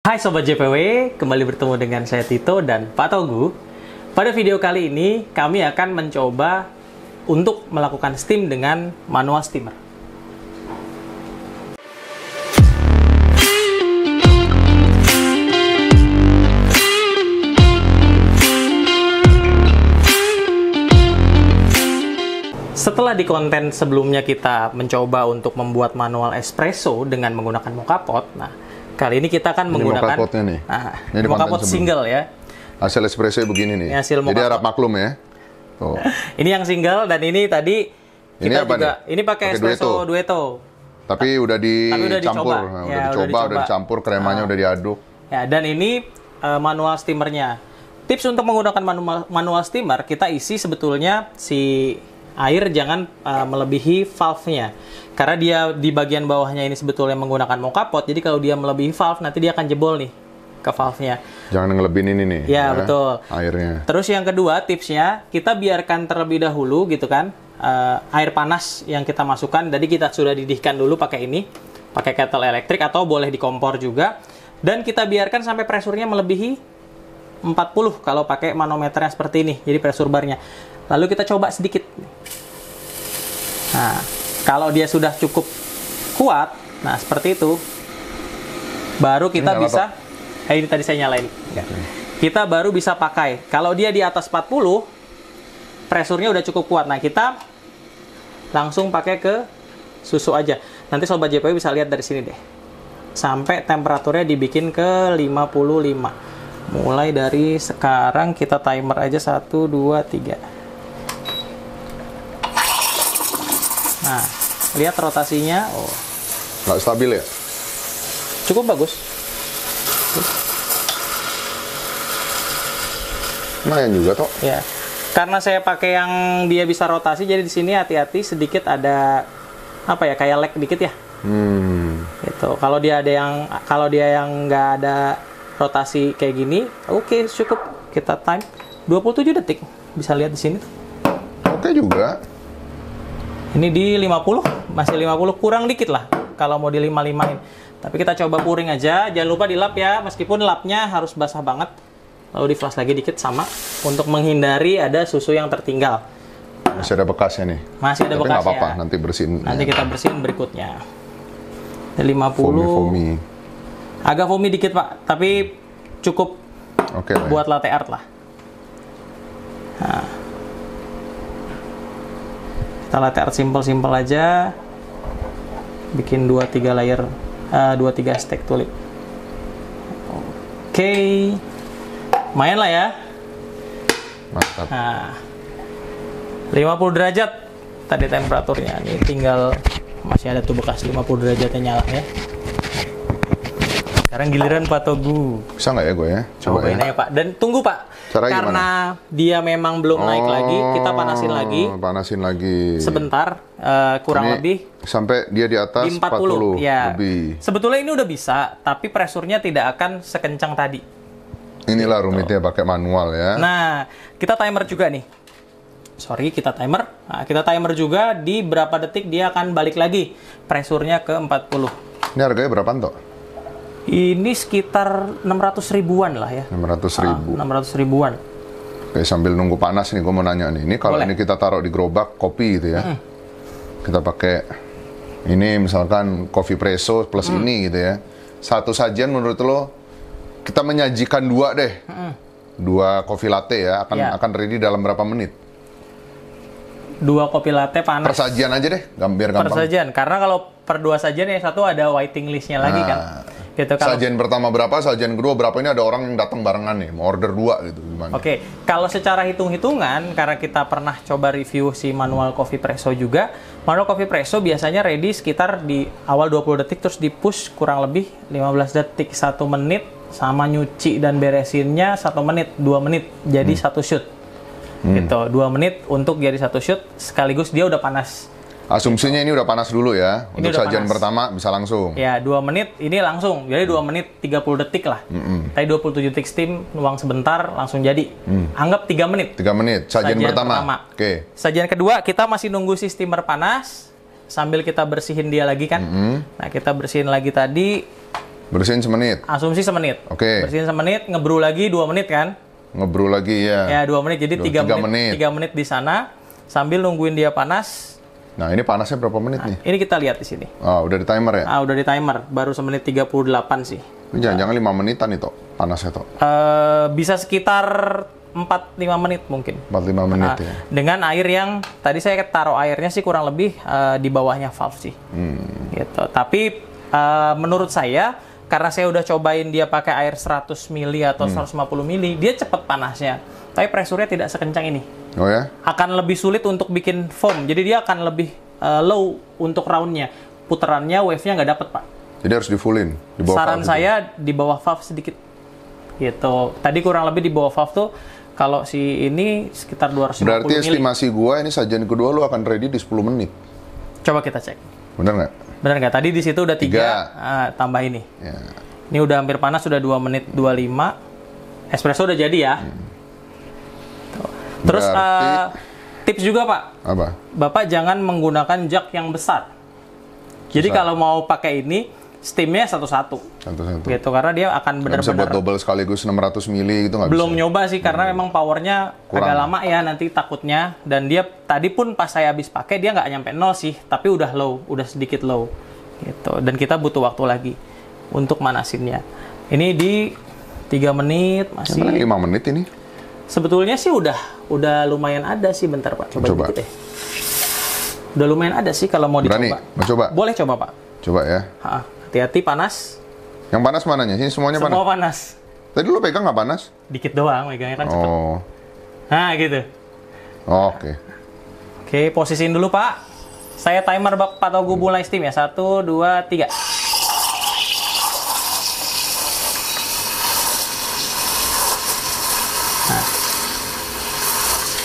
Hai Sobat JPW, kembali bertemu dengan saya Tito dan Pak Togu. Pada video kali ini, kami akan mencoba untuk melakukan steam dengan manual steamer. Setelah di konten sebelumnya kita mencoba untuk membuat manual espresso dengan menggunakan moka pot, nah kali ini kita akan menggunakan moka potnya nih. Ini moka pot single ya. Hasil espresso begini nih. Hasil jadi harap maklum ya. Tuh. Ini yang single dan ini tadi kita ini apa juga nih? Ini pakai espresso duetto. Tapi udah dicampur, udah dicampur, kremanya udah diaduk. Ya, dan ini manual steamernya. Tips untuk menggunakan manual steamer, kita isi sebetulnya si air jangan melebihi valve-nya. Karena dia di bagian bawahnya ini sebetulnya menggunakan moka pot, jadi kalau dia melebihi valve, nanti dia akan jebol nih ke valve-nya. Jangan ngelebihin ini nih. Ya, betul. Airnya. Terus yang kedua, tipsnya, kita biarkan terlebih dahulu gitu kan, air panas yang kita masukkan, jadi kita sudah didihkan dulu pakai ini, pakai kettle elektrik atau boleh di kompor juga. Dan kita biarkan sampai presurnya melebihi 40 kalau pakai manometernya seperti ini, jadi pressure barnya. Lalu kita coba sedikit. Nah, kalau dia sudah cukup kuat, nah seperti itu, baru kita bisa, ini tadi saya nyalain. Kita baru bisa pakai. Kalau dia di atas 40, presurnya udah cukup kuat. Nah, kita langsung pakai ke susu aja. Nanti Sobat JPW bisa lihat dari sini deh. Sampai temperaturnya dibikin ke 55. Mulai dari sekarang kita timer aja 1, 2, 3. Nah, lihat rotasinya. Oh, nggak stabil ya? Cukup bagus. Lumayan juga toh. Ya, karena saya pakai yang dia bisa rotasi, jadi di sini hati-hati sedikit ada apa ya, kayak lag dikit ya. Gitu. Kalau dia yang nggak ada rotasi kayak gini, oke, cukup kita time 27 detik. Bisa lihat di sini. Oke juga. Ini di 50, masih 50, kurang dikit lah kalau mau di 55-in. Tapi kita coba pouring aja, jangan lupa dilap ya, meskipun lapnya harus basah banget. Lalu di flash lagi dikit sama, untuk menghindari ada susu yang tertinggal. Masih ada bekasnya nih. Masih ada bekasnya. Tapi nggak apa-apa, nanti bersihin. Nanti kita bersihin berikutnya. 50. Foamy. Agak foamy dikit Pak, tapi cukup buat latte art lah. Nah. Kita latte art simple aja, bikin 2-3 layer, 2-3 stack tulip. Oke, lumayan lah ya. Mantap. Nah, 50 derajat tadi temperaturnya. Ini tinggal masih ada tuh bekas 50 derajatnya nyala ya. Sekarang giliran Pak Togu. Bisa nggak ya gue ya? Cobain aja Pak. Dan tunggu Pak. Caranya karena gimana? Dia memang belum naik lagi, kita panasin lagi. Panasin lagi. Sebentar, kurang lebih. Sampai dia di atas di 40 ya. lebih. Sebetulnya ini udah bisa, tapi presurnya tidak akan sekencang tadi. Inilah rumitnya pakai manual ya. Nah, kita timer juga nih. Kita timer. Nah, kita timer juga di berapa detik dia akan balik lagi. Presurnya ke 40. Ini harganya berapaan toh? Ini sekitar 600 ribuan lah ya. 600 ribu. 600 ribuan. Oke, sambil nunggu panas nih, gue mau nanya nih. Ini kalau ini kita taruh di gerobak kopi gitu ya. Kita pakai ini misalkan coffee presso plus ini gitu ya. Satu sajian menurut lo, kita menyajikan dua deh. Dua coffee latte ya, akan ready dalam berapa menit? 2 kopi latte panas. Per sajian aja deh, biar gampang. Per sajian, karena kalau per 2 sajian yang satu ada waiting listnya lagi kan. Gitu, sajian pertama berapa, sajian kedua berapa, ini ada orang yang datang barengan nih, mau order 2 gitu gimana? Oke, kalau secara hitung-hitungan, karena kita pernah coba review si manual coffee presso juga, manual coffee presso biasanya ready sekitar di awal 20 detik, terus di push kurang lebih 15 detik, 1 menit, sama nyuci dan beresinnya 1 menit, 2 menit, jadi 1 shoot. Gitu, 2 menit untuk jadi 1 shoot, sekaligus dia udah panas. Asumsinya ini udah panas dulu ya. Ini untuk sajian pertama bisa langsung. Ya, 2 menit ini langsung. Jadi 2 menit 30 detik lah. Tadi 27 detik steam, nuang sebentar, langsung jadi. Anggap 3 menit. 3 menit, sajian pertama. Oke. Sajian kedua, kita masih nunggu si steamer panas. Sambil kita bersihin dia lagi kan. Nah, kita bersihin lagi tadi. Bersihin semenit. Asumsi semenit. Oke. Bersihin semenit, ngebrew lagi 2 menit kan? Ngebrew lagi ya. Ya 2 menit, jadi 3 menit. 3 menit di sana sambil nungguin dia panas. Nah ini panasnya berapa menit nih? Ini kita lihat di sini. Oh, udah di timer ya? Udah di timer, baru semenit 38 sih. Ini jangan-jangan 5 menitan itu panasnya toh? Bisa sekitar 4-5 menit mungkin. 4-5 menit ya. Dengan air yang tadi saya taruh airnya sih kurang lebih di bawahnya valve sih. Gitu. Tapi menurut saya karena saya udah cobain dia pakai air 100 mili atau 150 mili, dia cepet panasnya. Tapi pressure-nya tidak sekencang ini. Oh ya? Akan lebih sulit untuk bikin foam. Jadi dia akan lebih low untuk round-nya. Putarannya, wave-nya nggak dapet, Pak. Jadi harus di-fullin? Di bawah Saran valve saya di bawah valve sedikit. Gitu. Tadi kurang lebih di bawah valve tuh, kalau si ini sekitar 250 mili. Berarti estimasi gua ini sajian kedua lu akan ready di 10 menit? Coba kita cek. Bener nggak? Benar nggak? Tadi di situ udah 3, tambah ini. Ya. Ini udah hampir panas, sudah 2 menit 25. Espresso udah jadi ya. Terus tips juga Pak. Apa? Bapak jangan menggunakan jug yang besar. Jadi kalau mau pakai ini, steamnya satu-satu. Satu-satu. Gitu, karena dia akan Nggak bisa buat benar-benar. double sekaligus 600 mili gitu nggak bisa? Belum nyoba sih, karena memang powernya Kurang. agak lama ya nanti takutnya. Dan dia tadi pun pas saya habis pakai, dia nggak nyampe 0 sih. Tapi udah low, udah sedikit low. Gitu. Dan kita butuh waktu lagi untuk manasinnya. Ini di 3 menit masih. 5 menit ini? Sebetulnya sih udah lumayan ada sih. Bentar Pak, coba dikit deh. Udah lumayan ada sih kalau mau Berani? dicoba. Mau coba? Boleh coba Pak. Coba ya. Hati-hati panas. Yang panas mananya? Sini semuanya Semua panas? panas. Tadi lu pegang nggak panas? Dikit doang, megangnya kan cepet. Oh. Nah gitu. Oh, oke. Oke, posisiin dulu Pak. Saya timer Pak Togu mulai steam ya. 1, 2, 3. Nah.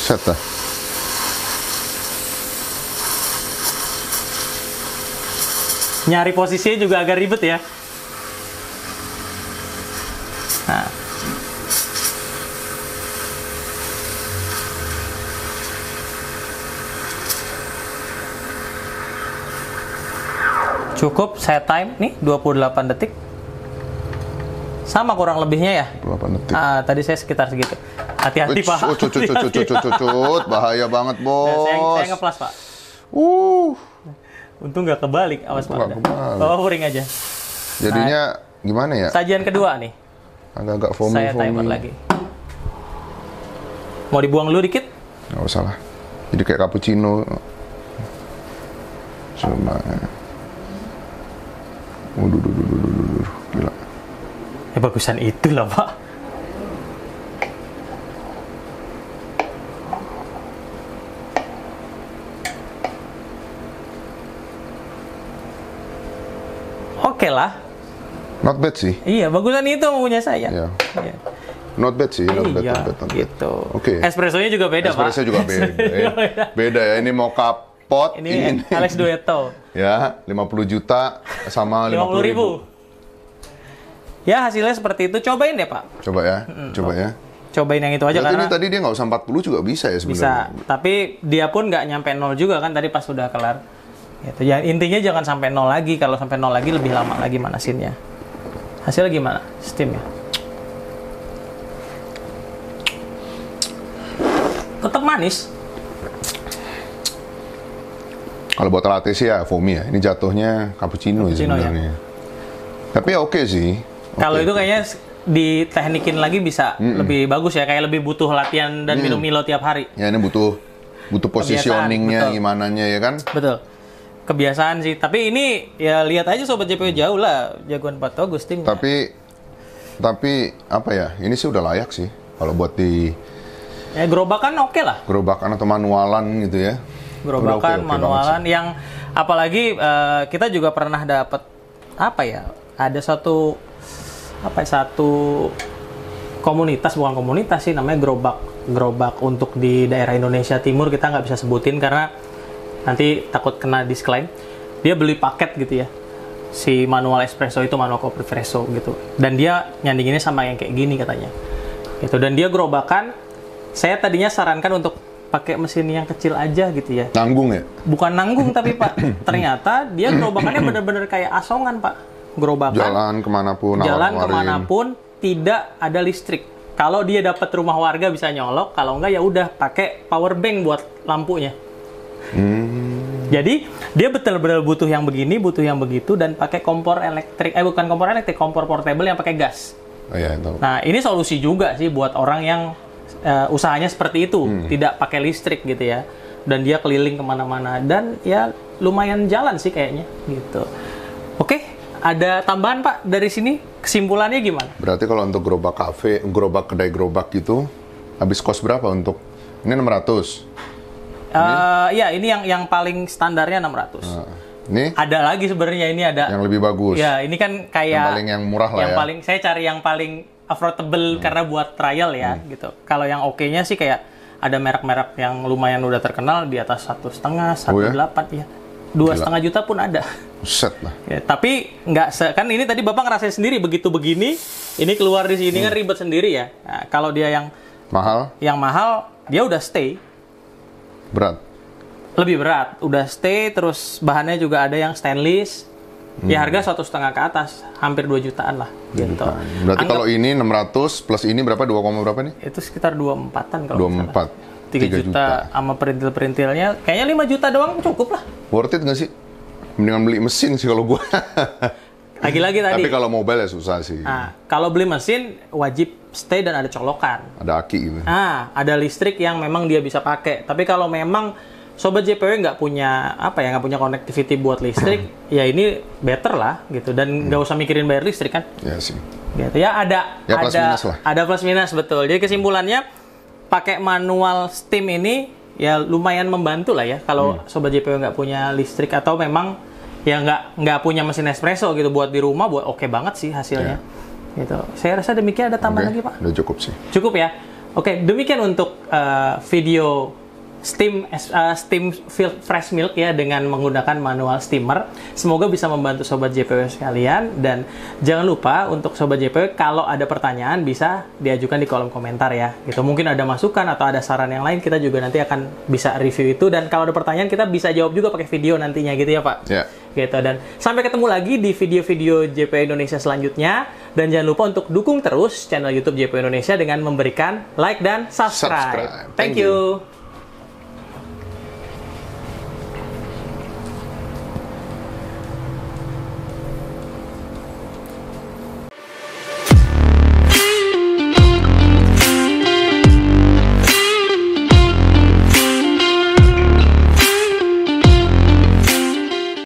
Set dah. Nyari posisinya juga agak ribet ya. Nah. Cukup, saya time nih 28 detik. Sama kurang lebihnya ya. 28 detik. Tadi saya sekitar segitu. Hati-hati Pak. Cut, bahaya banget, Bos. Saya nge-plus Pak. Untung nggak kebalik, awas Pak. Oh, ring aja. Jadinya gimana ya? Sajian kedua nih. Agak-agak foamy. Saya timer lagi. Mau dibuang dulu dikit? Nggak usah lah. Jadi kayak cappuccino. Cuma. Gila. Bagusan itu lah Pak. Oke lah. Not bad sih. Iya, bagusan itu punya saya. Iya. Iya. Not bad sih, not bad, Iya, not bad. gitu. Oke. Espressonya juga beda, Pak. Espresso juga beda. Beda ya, ini mau kapot. Ini Alex Duetto. Ya, 50 juta sama 50 ribu. Ya, hasilnya seperti itu. Cobain deh, Pak. Coba ya, coba ya. Cobain yang itu aja. Berarti karena ini tadi dia nggak usah 40 juga bisa ya sebenarnya? bisa, tapi dia pun nggak nyampe 0 juga kan tadi pas sudah kelar. Gitu. Ya, intinya jangan sampai 0 lagi. Kalau sampai 0 lagi lebih lama lagi manasinnya. Hasilnya gimana? Steamnya? Tetap manis. Kalau buat latte sih ya foamy ya. Ini jatuhnya cappuccino ya sebenarnya. Tapi ya oke sih. Kalau itu kayaknya diteknikin lagi bisa lebih bagus ya. Kayak lebih butuh latihan dan minum Milo tiap hari. Ya ini butuh positioningnya gimana ya kan? Betul. Kebiasaan sih. Tapi ini ya lihat aja Sobat JPW jauh lah. Jagoan Pak Togus tim. Tapi apa ya? Ini sih udah layak sih. Kalau buat di ya gerobakan oke lah. Gerobakan atau manualan gitu ya. Gerobakan, manualan yang apalagi kita juga pernah dapat apa ya? Ada satu komunitas, bukan komunitas sih, namanya gerobak untuk di daerah Indonesia Timur. Kita nggak bisa sebutin karena nanti takut kena disclaim. Dia beli paket gitu ya, si manual espresso itu, manual kopi espresso gitu, dan dia nyandinginnya sama yang kayak gini katanya gitu. Dan dia gerobakan. Saya tadinya sarankan untuk pakai mesin yang kecil aja gitu ya. Nanggung ya? Bukan nanggung tapi Pak, ternyata dia gerobakannya bener-bener kayak asongan Pak. gerobakan. Jalan kemanapun tidak ada listrik. Kalau dia dapat rumah warga bisa nyolok, kalau enggak ya udah pakai power bank buat lampunya. Jadi dia betul-betul butuh yang begini, butuh yang begitu, dan pakai kompor elektrik. Bukan kompor elektrik, kompor portable yang pakai gas. Oh, iya, itu. Nah ini solusi juga sih buat orang yang usahanya seperti itu, tidak pakai listrik gitu ya. Dan dia keliling kemana-mana dan ya lumayan jalan sih kayaknya gitu. Oke, ada tambahan Pak dari sini? Kesimpulannya gimana? Berarti kalau untuk gerobak kafe, kedai gerobak gitu, habis kos berapa untuk? Ini 600. Ya, ini yang paling standarnya 600. Ini? Ada lagi sebenarnya, ini ada. Yang lebih bagus. Ya, ini kan kayak yang murah lah yang ya. Saya cari yang paling affordable karena buat trial ya, gitu. Kalau yang oke-nya sih kayak ada merek-merek yang lumayan udah terkenal di atas 1,5, 1,8 ya. 2,5 juta pun ada. Set lah. Ya, tapi kan ini tadi Bapak ngerasain sendiri begitu begini, ini keluar di sini kan ribet sendiri ya. Nah, kalau dia yang mahal, dia udah stay. Berat. Lebih berat, udah stay, terus bahannya juga ada yang stainless. Ya harga 1,5 ke atas, hampir 2 jutaan lah. Gitu. Berarti kalau ini 600 plus ini berapa? 2, berapa nih? Itu sekitar 24-an kalau 24. 3 juta sama perintil-perintilnya. Kayaknya 5 juta doang cukup lah. Worth it nggak sih? Mendingan beli mesin sih kalau gue. Lagi-lagi tadi. Tapi kalau mobile ya susah sih. Nah, kalau beli mesin wajib stay dan ada colokan. Ada aki gitu. Ada listrik yang memang dia bisa pakai. Tapi kalau memang Sobat JPW nggak punya connectivity buat listrik, ya ini better lah gitu. Dan nggak usah mikirin bayar listrik kan. Ya sih. Gitu ya, ada plus minus lah. Ada plus minus, betul. Jadi kesimpulannya pakai manual steam ini ya lumayan membantu lah ya kalau Sobat JPW nggak punya listrik atau memang ya nggak punya mesin espresso gitu buat di rumah, buat oke banget sih hasilnya. Gitu. Saya rasa demikian. Ada tambahan lagi Pak? Udah cukup sih. Cukup ya. Oke, demikian untuk video steam fresh milk ya dengan menggunakan manual steamer. Semoga bisa membantu Sobat JPW sekalian, dan jangan lupa untuk Sobat JPW kalau ada pertanyaan bisa diajukan di kolom komentar ya. Gitu. Mungkin ada masukan atau ada saran yang lain, kita juga nanti akan bisa review itu, dan kalau ada pertanyaan kita bisa jawab juga pakai video nantinya gitu ya Pak. Ya. Gitu, dan sampai ketemu lagi di video-video JPW Indonesia selanjutnya, dan jangan lupa untuk dukung terus channel YouTube JPW Indonesia dengan memberikan like dan subscribe. Thank you.